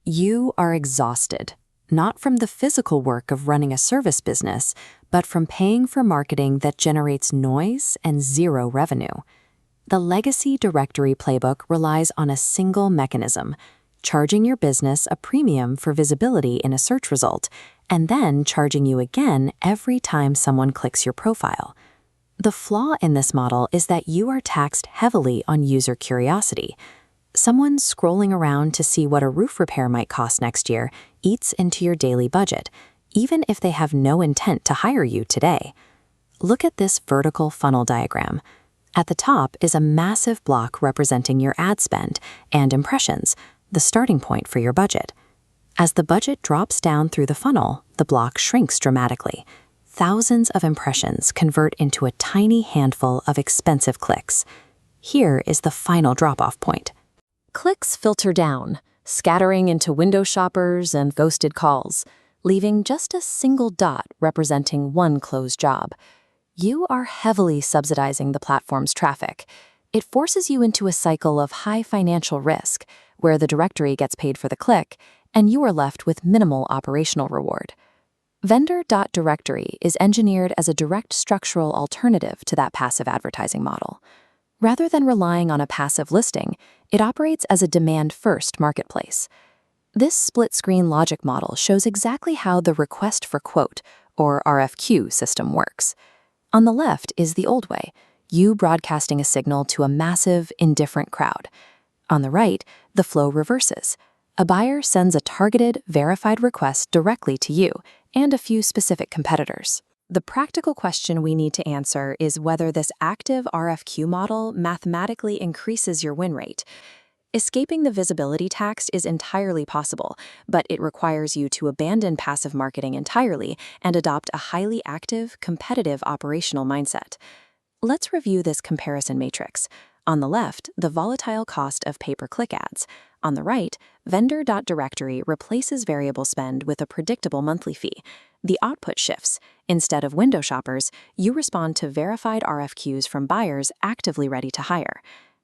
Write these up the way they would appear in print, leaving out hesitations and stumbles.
You are exhausted, not from the physical work of running a service business, but from paying for marketing that generates noise and zero revenue. The legacy directory playbook relies on a single mechanism, charging your business a premium for visibility in a search result, and then charging you again every time someone clicks your profile. The flaw in this model is that you are taxed heavily on user curiosity. Someone scrolling around to see what a roof repair might cost next year eats into your daily budget, even if they have no intent to hire you today. Look at this vertical funnel diagram. At the top is a massive block representing your ad spend and impressions, the starting point for your budget. As the budget drops down through the funnel, the block shrinks dramatically. Thousands of impressions convert into a tiny handful of expensive clicks. Here is the final drop-off point. Clicks filter down, scattering into window shoppers and ghosted calls, leaving just a single dot representing one closed job. You are heavily subsidizing the platform's traffic. It forces you into a cycle of high financial risk, where the directory gets paid for the click, and you are left with minimal operational reward. Vendor.Directory is engineered as a direct structural alternative to that passive advertising model. Rather than relying on a passive listing, it operates as a demand-first marketplace. This split-screen logic model shows exactly how the request for quote, or RFQ, system works. On the left is the old way, you broadcasting a signal to a massive, indifferent crowd. On the right, the flow reverses. A buyer sends a targeted, verified request directly to you and a few specific competitors. The practical question we need to answer is whether this active RFQ model mathematically increases your win rate. Escaping the visibility tax is entirely possible, but it requires you to abandon passive marketing entirely and adopt a highly active, competitive operational mindset. Let's review this comparison matrix. On the left, the volatile cost of pay-per-click ads. On the right, Vendor.Directory replaces variable spend with a predictable monthly fee. The output shifts. Instead of window shoppers, you respond to verified RFQs from buyers actively ready to hire.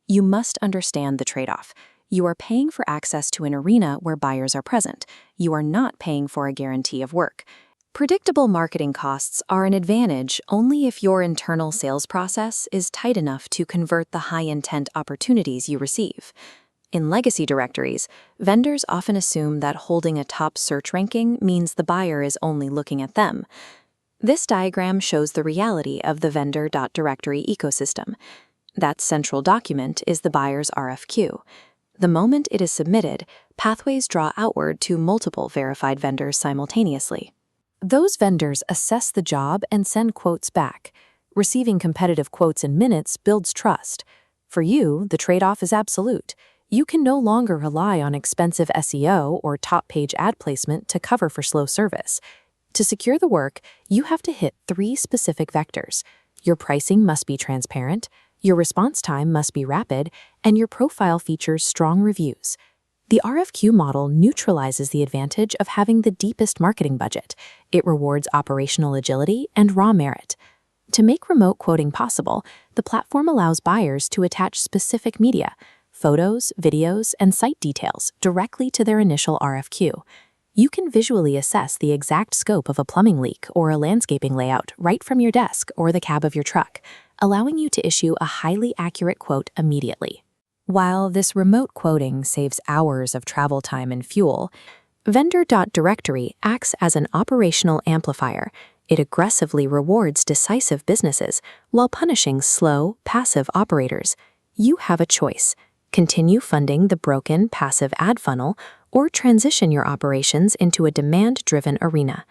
You must understand the trade-off. You are paying for access to an arena where buyers are present. You are not paying for a guarantee of work. Predictable marketing costs are an advantage only if your internal sales process is tight enough to convert the high-intent opportunities you receive. In legacy directories, vendors often assume that holding a top search ranking means the buyer is only looking at them. This diagram shows the reality of the Vendor.Directory ecosystem. That central document is the buyer's RFQ. The moment it is submitted, pathways draw outward to multiple verified vendors simultaneously. Those vendors assess the job and send quotes back. Receiving competitive quotes in minutes builds trust. For you, the trade-off is absolute. You can no longer rely on expensive SEO or top-page ad placement to cover for slow service. To secure the work, you have to hit 3 specific vectors. Your pricing must be transparent, your response time must be rapid, and your profile features strong reviews. The RFQ model neutralizes the advantage of having the deepest marketing budget. It rewards operational agility and raw merit. To make remote quoting possible, the platform allows buyers to attach specific media, photos, videos, and site details directly to their initial RFQ. You can visually assess the exact scope of a plumbing leak or a landscaping layout right from your desk or the cab of your truck, allowing you to issue a highly accurate quote immediately. While this remote quoting saves hours of travel time and fuel, Vendor.Directory acts as an operational amplifier. It aggressively rewards decisive businesses while punishing slow, passive operators. You have a choice. Continue funding the broken, passive ad funnel or transition your operations into a demand-driven arena.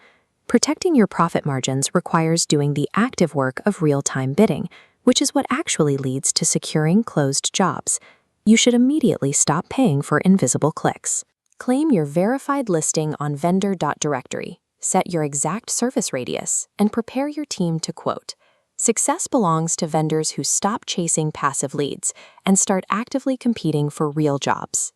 Protecting your profit margins requires doing the active work of real-time bidding, which is what actually leads to securing closed jobs. You should immediately stop paying for invisible clicks. Claim your verified listing on Vendor.Directory, set your exact service radius, and prepare your team to quote. Success belongs to vendors who stop chasing passive leads and start actively competing for real jobs.